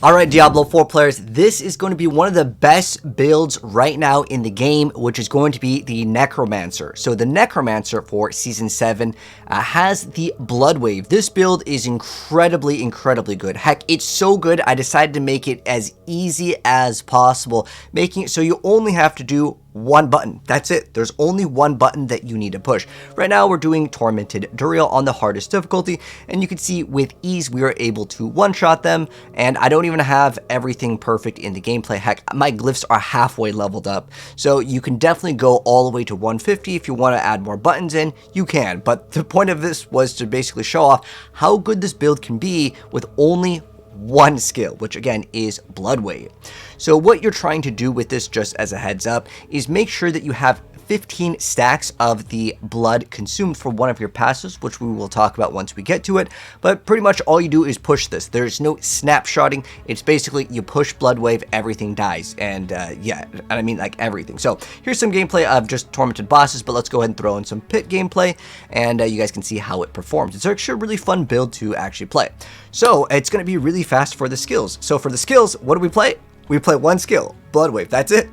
Alright, Diablo 4 players, this is going to be one of the best builds right now in the game, which is going to be the Necromancer. So the Necromancer for Season 7 has the Blood Wave. This build is incredibly good. Heck, it's so good, I decided to make it as easy as possible, making it so you only have to do one button. That's it. There's only one button that you need to push. Right now we're doing Tormented Duriel on the hardest difficulty, and you can see with ease we are able to one-shot them, and I don't even have everything perfect in the gameplay. Heck, my glyphs are halfway leveled up, so you can definitely go all the way to 150. If you want to add more buttons in, you can, but the point of this was to basically show off how good this build can be with only one skill, which again is Blood Wave. So what you're trying to do with this, just as a heads up, is make sure that you have 15 stacks of the blood consumed for one of your passives, which we will talk about once we get to it. But pretty much all you do is push this. There's no snapshotting. It's basically you push Blood Wave, everything dies. And yeah, I mean like everything. So here's some gameplay of just tormented bosses, but let's go ahead and throw in some pit gameplay, and you guys can see how it performs. It's actually a really fun build to actually play. So it's going to be really fast for the skills. So for the skills, what do we play? We play one skill, Blood Wave. That's it.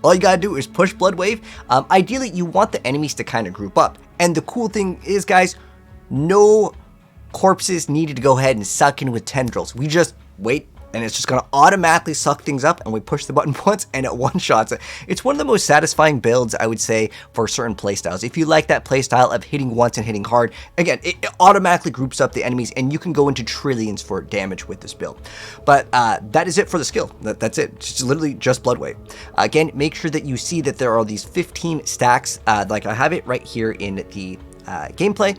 All you gotta do is push Blood Wave. Ideally, you want the enemies to kind of group up. And the cool thing is, guys, no corpses needed to go ahead and suck in with tendrils. We just wait, and it's just going to automatically suck things up, and we push the button once, and it one-shots it. It's one of the most satisfying builds, I would say, for certain playstyles. If you like that playstyle of hitting once and hitting hard, again, it automatically groups up the enemies, and you can go into trillions for damage with this build. But that is it for the skill. That's it. It's literally just Blood Wave. Again, make sure that you see that there are these 15 stacks, like I have it right here in the gameplay.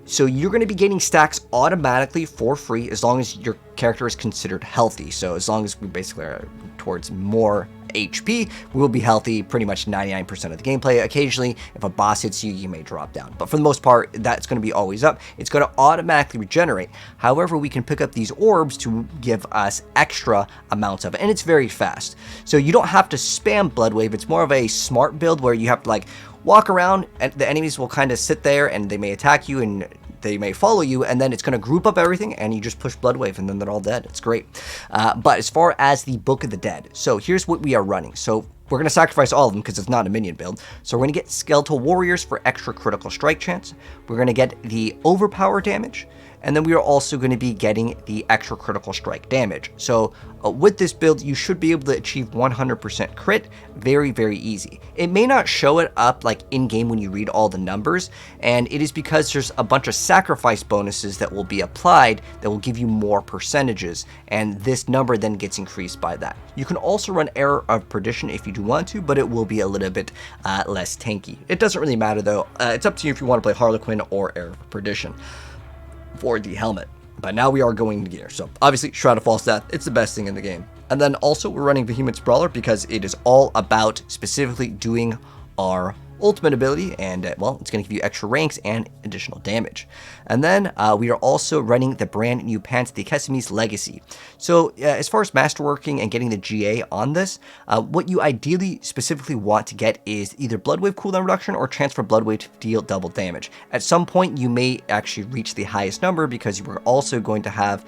So you're going to be getting stacks automatically for free as long as your character is considered healthy. So as long as we basically are towards more HP, we will be healthy pretty much 99% of the gameplay. Occasionally, if a boss hits you, you may drop down. But for the most part, that's going to be always up. It's going to automatically regenerate. However, we can pick up these orbs to give us extra amounts of it, and it's very fast. So you don't have to spam Blood Wave. It's more of a smart build where you have to like walk around, and the enemies will kind of sit there, and they may attack you, and they may follow you, and then it's going to group up everything, and you just push Blood Wave, and then they're all dead. It's great. But as far as the Book of the Dead, so here's what we are running. So we're going to sacrifice all of them because it's not a minion build. So we're going to get Skeletal Warriors for extra critical strike chance. We're going to get the Overpower damage, and then we are also going to be getting the extra critical strike damage. So with this build, you should be able to achieve 100% crit very easy. It may not show it up like in game when you read all the numbers, and it is because there's a bunch of sacrifice bonuses that will be applied that will give you more percentages, and this number then gets increased by that. You can also run Error of Perdition if you do want to, but it will be a little bit less tanky. It doesn't really matter though. It's up to you if you want to play Harlequin or Error of Perdition for the helmet. But now we are going to gear. So obviously Shroud of False Death, it's the best thing in the game. And then also we're running Vehement Brawler because it is all about specifically doing our ultimate ability, and well, it's going to give you extra ranks and additional damage. And then we are also running the brand new Pants the Kesimi's Legacy. So as far as masterworking and getting the GA on this, what you ideally specifically want to get is either Blood Wave cooldown reduction or chance for Blood Wave to deal double damage. At some point you may actually reach the highest number because you are also going to have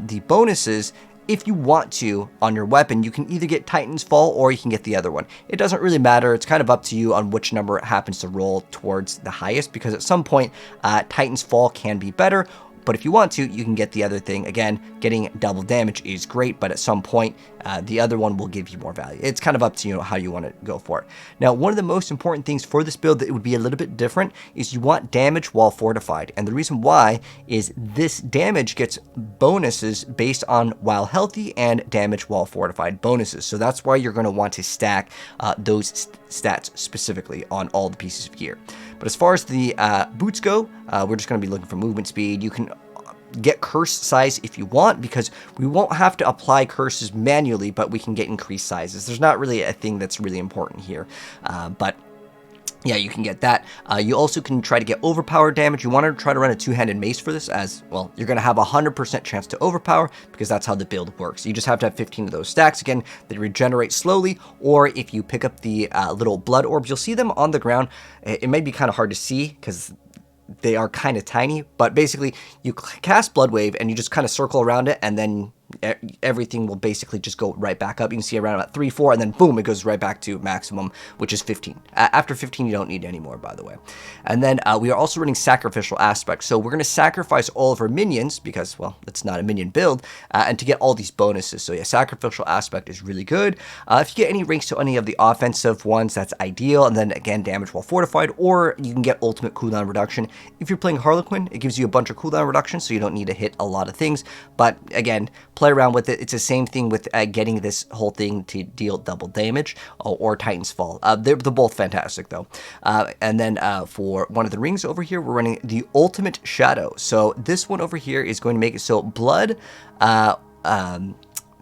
the bonuses. If you want to, on your weapon, you can either get Titan's Fall or you can get the other one. It doesn't really matter. It's kind of up to you on which number it happens to roll towards the highest, because at some point, Titan's Fall can be better. But if you want to, you can get the other thing. Again, getting double damage is great, but at some point, the other one will give you more value. It's kind of up to you how you want to go for it. Now, one of the most important things for this build that it would be a little bit different is you want damage while fortified. And the reason why is this damage gets bonuses based on while healthy and damage while fortified bonuses. So that's why you're going to want to stack those stats specifically on all the pieces of gear. But as far as the boots go, we're just going to be looking for movement speed. You can get curse size if you want, because we won't have to apply curses manually, but we can get increased sizes. There's not really a thing that's really important here, but yeah, you can get that. You also can try to get overpower damage. You want to try to run a two-handed mace for this, as well, you're going to have a 100% chance to overpower because that's how the build works. You just have to have 15 of those stacks. Again, they regenerate slowly, or if you pick up the little blood orbs, you'll see them on the ground. It may be kind of hard to see because they are kind of tiny, but basically you cast Blood Wave and you just kind of circle around it, and then everything will basically just go right back up. You can see around about 3, 4, and then boom, it goes right back to maximum, which is 15. After 15, you don't need any more, by the way. And then we are also running Sacrificial Aspect. So we're going to sacrifice all of our minions because, well, it's not a minion build, and to get all these bonuses. So yeah, Sacrificial Aspect is really good. If you get any ranks to any of the offensive ones, that's ideal. And then again, damage while fortified, or you can get ultimate cooldown reduction. If you're playing Harlequin, it gives you a bunch of cooldown reduction, so you don't need to hit a lot of things. But again, play around with it. It's the same thing with getting this whole thing to deal double damage or Titan's Fall. They're both fantastic though. And then for one of the rings over here, we're running the Ultimate Shadow. So this one over here is going to make it so blood,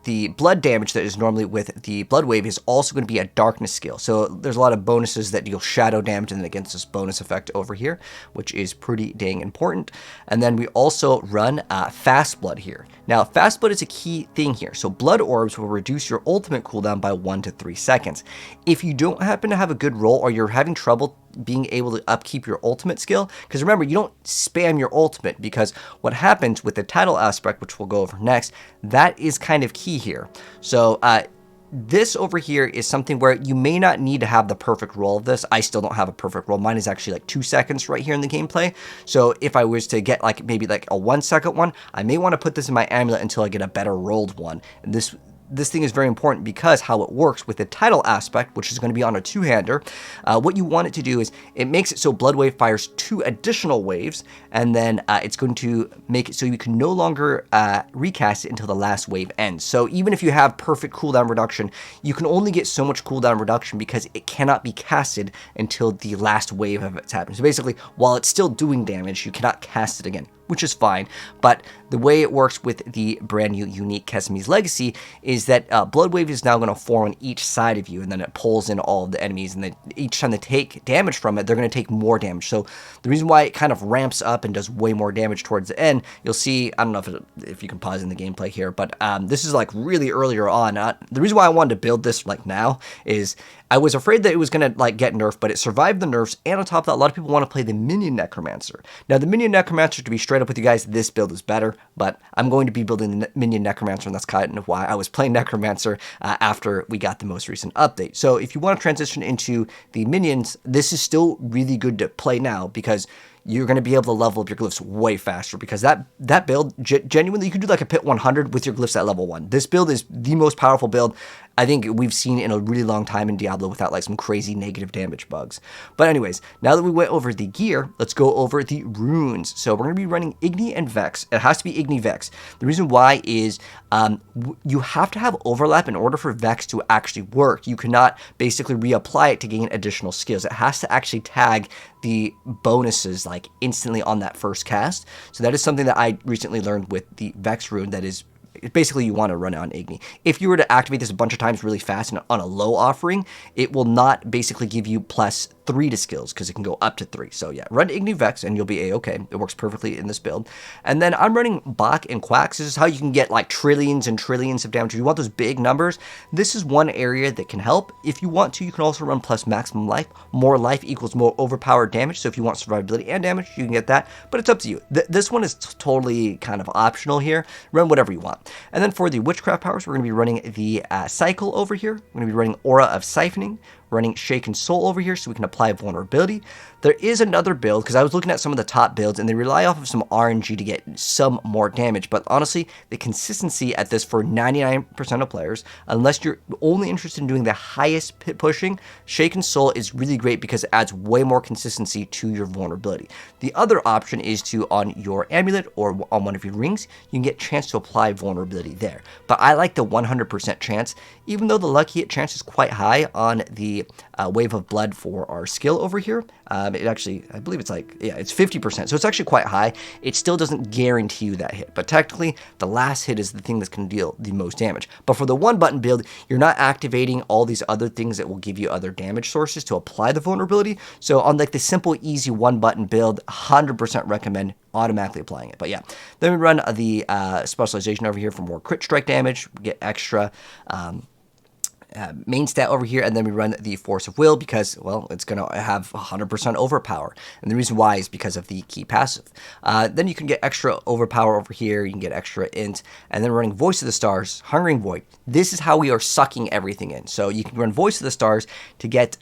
the blood damage that is normally with the blood wave is also going to be a darkness skill. So there's a lot of bonuses that deal shadow damage and then against this bonus effect over here, which is pretty dang important. And then we also run fast blood here. Now fast blood is a key thing here. So blood orbs will reduce your ultimate cooldown by 1 to 3 seconds. If you don't happen to have a good roll or you're having trouble being able to upkeep your ultimate skill, because remember, you don't spam your ultimate, because what happens with the title aspect, which we'll go over next, that is kind of key here. So this over here is something where you may not need to have the perfect roll of this. I still don't have a perfect roll. Mine is actually like 2 seconds right here in the gameplay. So if I was to get like maybe like a 1 second one, I may want to put this in my amulet until I get a better rolled one. And this thing is very important because how it works with the title aspect, which is going to be on a 2-hander, what you want it to do is it makes it so Blood Wave fires 2 additional waves, and then it's going to make it so you can no longer recast it until the last wave ends. So even if you have perfect cooldown reduction, you can only get so much cooldown reduction because it cannot be casted until the last wave of it's happened. So basically, while it's still doing damage, you cannot cast it again, which is fine. But the way it works with the brand new unique Kesami's Legacy is that Blood Wave is now going to form on each side of you, and then it pulls in all of the enemies, and then each time they take damage from it, they're going to take more damage. So the reason why it kind of ramps up and does way more damage towards the end, you'll see, I don't know if you can pause in the gameplay here, but this is like really earlier on. The reason why I wanted to build this like now is I was afraid that it was going to like get nerfed, but it survived the nerfs, and on top of that, a lot of people want to play the Minion Necromancer. Now, the Minion Necromancer, to be straight up with you guys, this build is better, but I'm going to be building the Minion Necromancer, and that's kind of why I was playing Necromancer after we got the most recent update. So if you want to transition into the minions, this is still really good to play now because you're going to be able to level up your glyphs way faster, because that build, genuinely, you could do like a pit 100 with your glyphs at level 1. This build is the most powerful build I think we've seen in a really long time in Diablo without like some crazy negative damage bugs. But anyways, now that we went over the gear, let's go over the runes. So we're going to be running Igni and Vex. It has to be Igni Vex. The reason why is you have to have overlap in order for Vex to actually work. You cannot basically reapply it to gain additional skills. It has to actually tag the bonuses like instantly on that first cast. So that is something that I recently learned with the Vex rune. That is basically you want to run it on Igni. If you were to activate this a bunch of times really fast and on a low offering, it will not basically give you +3 to skills because it can go up to 3. So yeah, run Igni Vex and you'll be a-okay. It works perfectly in this build. And then I'm running Bach and Quacks. This is how you can get like trillions and trillions of damage. If you want those big numbers, this is one area that can help. If you want to, you can also run plus maximum life. More life equals more overpowered damage. So if you want survivability and damage, you can get that. But it's up to you. This one is totally kind of optional here. Run whatever you want. And then for the Witchcraft powers, we're going to be running the Cycle over here. We're going to be running Aura of Siphoning, running Shaken Soul over here so we can apply vulnerability. There is another build, because I was looking at some of the top builds, and they rely off of some RNG to get some more damage. But honestly, the consistency at this for 99% of players, unless you're only interested in doing the highest pit pushing, Shaken Soul is really great because it adds way more consistency to your vulnerability. The other option is to, on your amulet or on one of your rings, you can get a chance to apply vulnerability there. But I like the 100% chance, even though the lucky hit chance is quite high on the Wave of Blood for our skill over here. It actually, I believe it's like, yeah, it's 50%. So it's actually quite high. It still doesn't guarantee you that hit. But technically, the last hit is the thing that's going to deal the most damage. But for the one button build, you're not activating all these other things that will give you other damage sources to apply the vulnerability. So on like the simple, easy one button build, 100% recommend automatically applying it. But yeah, then we run the specialization over here for more crit strike damage. We get extra main stat over here, and then we run the Force of Will because, well, it's going to have 100% overpower. And the reason why is because of the key passive. Then you can get extra overpower over here. You can get extra int, and then running Voice of the Stars, Hungering Void. This is how we are sucking everything in. So you can run Voice of the Stars to get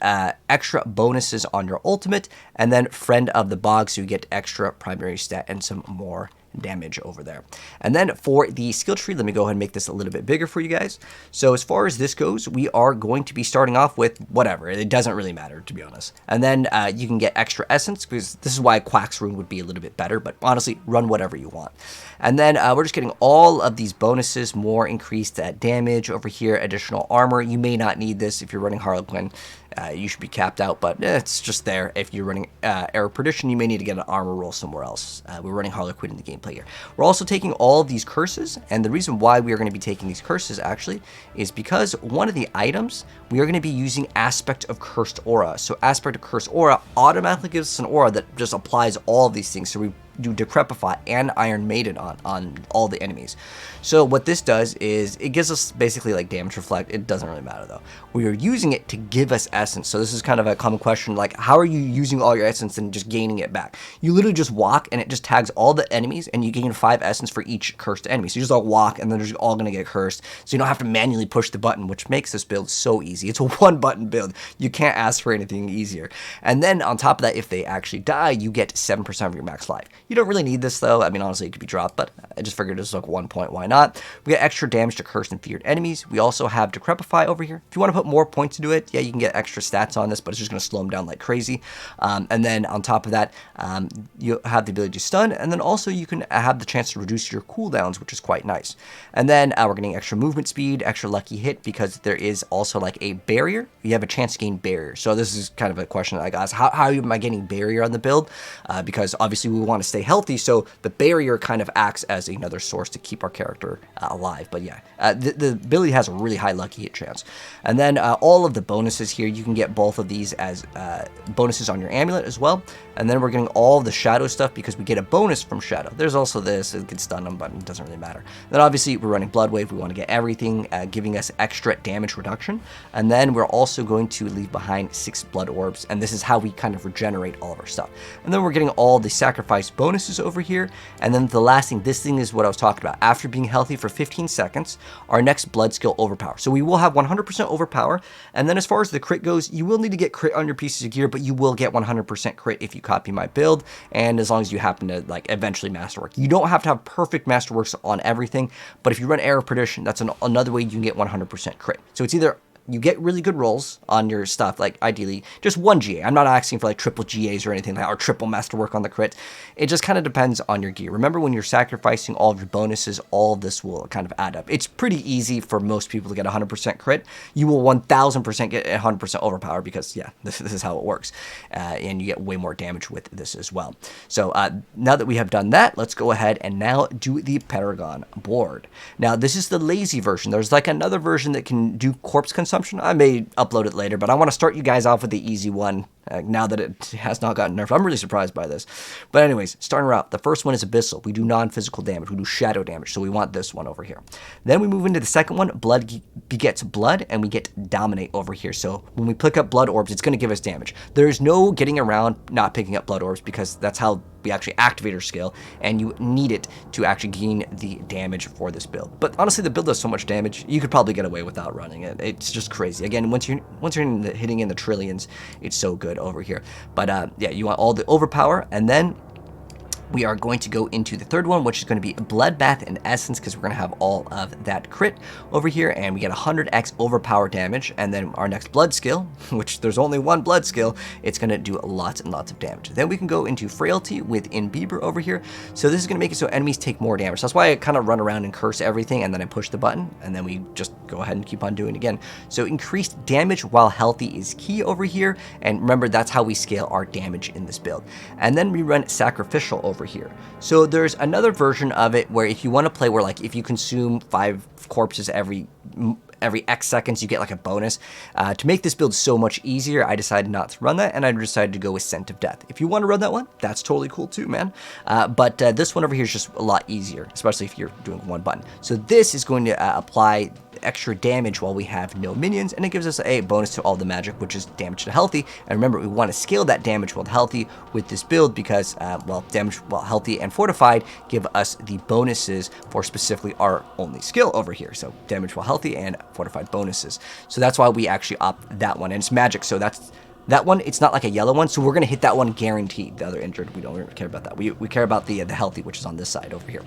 extra bonuses on your ultimate, and then Friend of the Bog, so you get extra primary stat and some more damage over there. And then for the skill tree, let me go ahead and make this a little bit bigger for you guys. So as far as this goes, we are going to be starting off with whatever. It doesn't really matter, to be honest. And then you can get extra essence, because this is why Quack's rune would be a little bit better, but honestly, run whatever you want. And then we're just getting all of these bonuses, more increased damage over here, additional armor. You may not need this if you're running Harlequin. You should be capped out, but it's just there. If you're running Era of Perdition, you may need to get an armor roll somewhere else. We're running Harlequin in the gameplay here. We're also taking all of these curses, and the reason why we are going to be taking these curses, actually, is because one of the items, we are going to be using Aspect of Cursed Aura. So Aspect of Cursed Aura automatically gives us an aura that just applies all of these things. So we do Decrepify and Iron Maiden on all the enemies. So what this does is it gives us basically like damage reflect. It doesn't really matter though. We are using it to give us essence. So this is kind of a common question, like how are you using all your essence and just gaining it back? You literally just walk and it just tags all the enemies and you gain 5 essence for each cursed enemy. So you just all walk and then they're just all going to get cursed. So you don't have to manually push the button, which makes this build so easy. It's a 1-button build. You can't ask for anything easier. And then on top of that, if they actually die, you get 7% of your max life. You don't really need this though. I mean, honestly, it could be dropped, but I just figured it's like 1 point. Why not? We get extra damage to cursed and feared enemies. We also have Decrepify over here. If you want to put more points into it, yeah, you can get extra stats on this, but it's just going to slow them down like crazy. And then on top of that, you have the ability to stun, and then also you can have the chance to reduce your cooldowns, which is quite nice. And then we're getting extra movement speed, extra lucky hit, because there is also like a barrier. You have a chance to gain barrier. So this is kind of a question that I got. How am I getting barrier on the build? Because obviously we want to stay healthy, so the barrier kind of acts as another source to keep our character alive. But yeah, the ability has a really high lucky hit chance. And then all of the bonuses here, you can get both of these as bonuses on your amulet as well. And then we're getting all of the shadow stuff because we get a bonus from shadow. There's also this, it can stun them, but it doesn't really matter. Then obviously we're running Blood Wave. We want to get everything, giving us extra damage reduction. And then we're also going to leave behind 6 blood orbs. And this is how we kind of regenerate all of our stuff. And then we're getting all the sacrifice bonuses over here. And then the last thing, this thing is what I was talking about. After being healthy for 15 seconds, our next blood skill overpower. So we will have 100% overpower. And then as far as the crit goes, you will need to get crit on your pieces of gear, but you will get 100% crit if you copy my build, and as long as you happen to like eventually masterwork. You don't have to have perfect masterworks on everything, but if you run Era of Perdition, that's another way you can get 100% crit. So it's either you get really good rolls on your stuff, like ideally just 1 GA. I'm not asking for like triple GAs or anything like that, or triple masterwork on the crit. It just kind of depends on your gear. Remember, when you're sacrificing all of your bonuses, all of this will kind of add up. It's pretty easy for most people to get 100% crit. You will 1000% get 100% overpower because, yeah, this is how it works. And you get way more damage with this as well. So now that we have done that, let's go ahead and now do the Paragon Board. Now, this is the lazy version. There's like another version that can do corpse consumption. I may upload it later, but I want to start you guys off with the easy one now that it has not gotten nerfed. I'm really surprised by this. But anyways, starting her out, the first one is Abyssal. We do non-physical damage. We do shadow damage, so we want this one over here. Then we move into the second one, Blood begets Blood, and we get Dominate over here. So when we pick up Blood Orbs, it's going to give us damage. There's no getting around not picking up Blood Orbs because that's how we actually activate our skill, and you need it to actually gain the damage for this build. But honestly, the build does so much damage, you could probably get away without running it. It's just crazy. Again, once you're hitting in the trillions, it's so good over here. But yeah, you want all the overpower, and then we are going to go into the third one, which is going to be Bloodbath and Essence, because we're going to have all of that crit over here, and we get 100x overpower damage. And then our next blood skill, which there's only one blood skill, it's going to do lots and lots of damage. Then we can go into Frailty with Inbieber over here. So this is going to make it so enemies take more damage. That's why I kind of run around and curse everything, and then I push the button, and then we just go ahead and keep on doing it again. So increased damage while healthy is key over here, and remember, that's how we scale our damage in this build. And then we run Sacrificial over here. So there's another version of it where if you want to play where, like, if you consume 5 corpses every X seconds, you get like a bonus. To make this build so much easier, I decided not to run that, and I decided to go with Scent of Death. If you want to run that one, that's totally cool too, man. But this one over here is just a lot easier, especially if you're doing one button. So this is going to apply extra damage while we have no minions, and it gives us a bonus to all the magic, which is damage to healthy. And remember, we want to scale that damage while healthy with this build because, well, damage while healthy and fortified give us the bonuses for specifically our only skill over here. So damage while healthy and fortified bonuses. So that's why we actually opt that one, and it's magic. So that one, it's not like a yellow one, so we're going to hit that one guaranteed. The other injured, we don't care about that. We care about the healthy, which is on this side over here.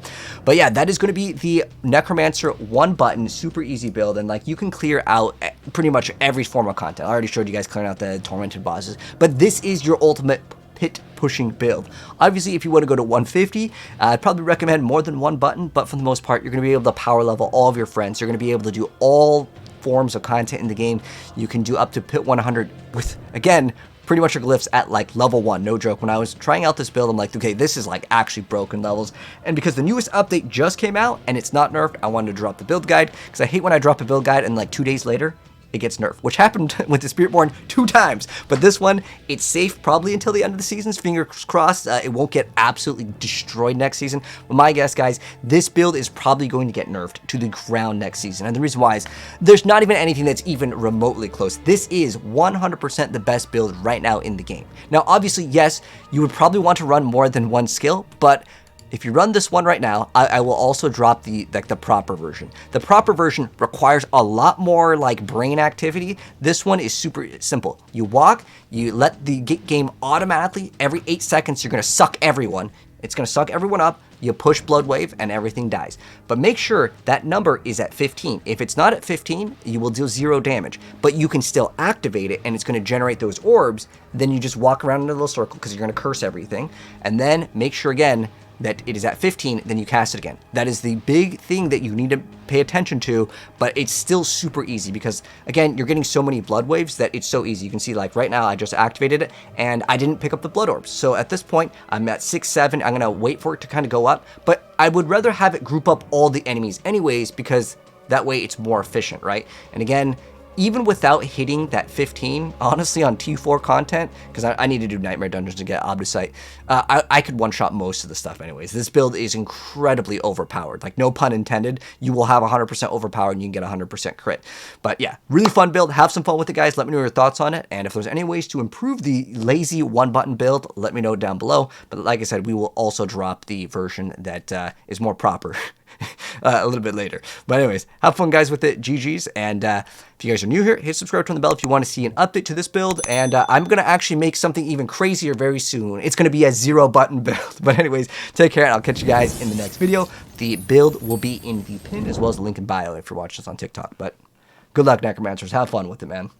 But yeah, that is going to be the Necromancer one button, super easy build, and like you can clear out pretty much every form of content. I already showed you guys clearing out the tormented bosses, but this is your ultimate pit pushing build. Obviously, if you want to go to 150, I'd probably recommend more than one button, but for the most part, you're going to be able to power level all of your friends. You're going to be able to do all forms of content in the game. You can do up to pit 100 with, again, pretty much your glyphs at like level 1, no joke. When I was trying out this build, I'm like, okay, this is like actually broken levels. And because the newest update just came out and it's not nerfed, I wanted to drop the build guide because I hate when I drop a build guide and like 2 days later, it gets nerfed, which happened with the Spiritborn 2 times. But this one, it's safe probably until the end of the season. Fingers crossed, it won't get absolutely destroyed next season. But my guess, guys, this build is probably going to get nerfed to the ground next season. And the reason why is there's not even anything that's even remotely close. This is 100% the best build right now in the game. Now, obviously, yes, you would probably want to run more than one skill, but if you run this one right now, I will also drop the proper version. The proper version requires a lot more like brain activity. This one is super simple. You walk, you let the game automatically, every 8 seconds, you're going to suck everyone. It's going to suck everyone up. You push Blood Wave and everything dies. But make sure that number is at 15. If it's not at 15, you will deal 0 damage. But you can still activate it and it's going to generate those orbs. Then you just walk around in a little circle because you're going to curse everything. And then make sure again that it is at 15, then you cast it again. That is the big thing that you need to pay attention to, but it's still super easy because, again, you're getting so many blood waves that it's so easy. You can see, like, right now, I just activated it, and I didn't pick up the blood orbs. So at this point, I'm at 6, 7. I'm going to wait for it to kind of go up, but I would rather have it group up all the enemies anyways because that way it's more efficient, right? And again, even without hitting that 15, honestly, on T4 content, because I need to do Nightmare Dungeons to get Obdusite, I could one-shot most of the stuff anyways. This build is incredibly overpowered. Like, no pun intended. You will have 100% overpowered and you can get 100% crit. But yeah, really fun build. Have some fun with it, guys. Let me know your thoughts on it. And if there's any ways to improve the lazy one-button build, let me know down below. But like I said, we will also drop the version that is more proper a little bit later. But anyways, have fun, guys, with it. GG's. And if you guys are new here, hit subscribe, turn the bell if you want to see an update to this build. And I'm going to actually make something even crazier very soon. It's going to be a 0-button build. But anyways, take care, and I'll catch you guys in the next video. The build will be in the pin as well as the link in bio if you're watching this on TikTok. But good luck, Necromancers. Have fun with it, man.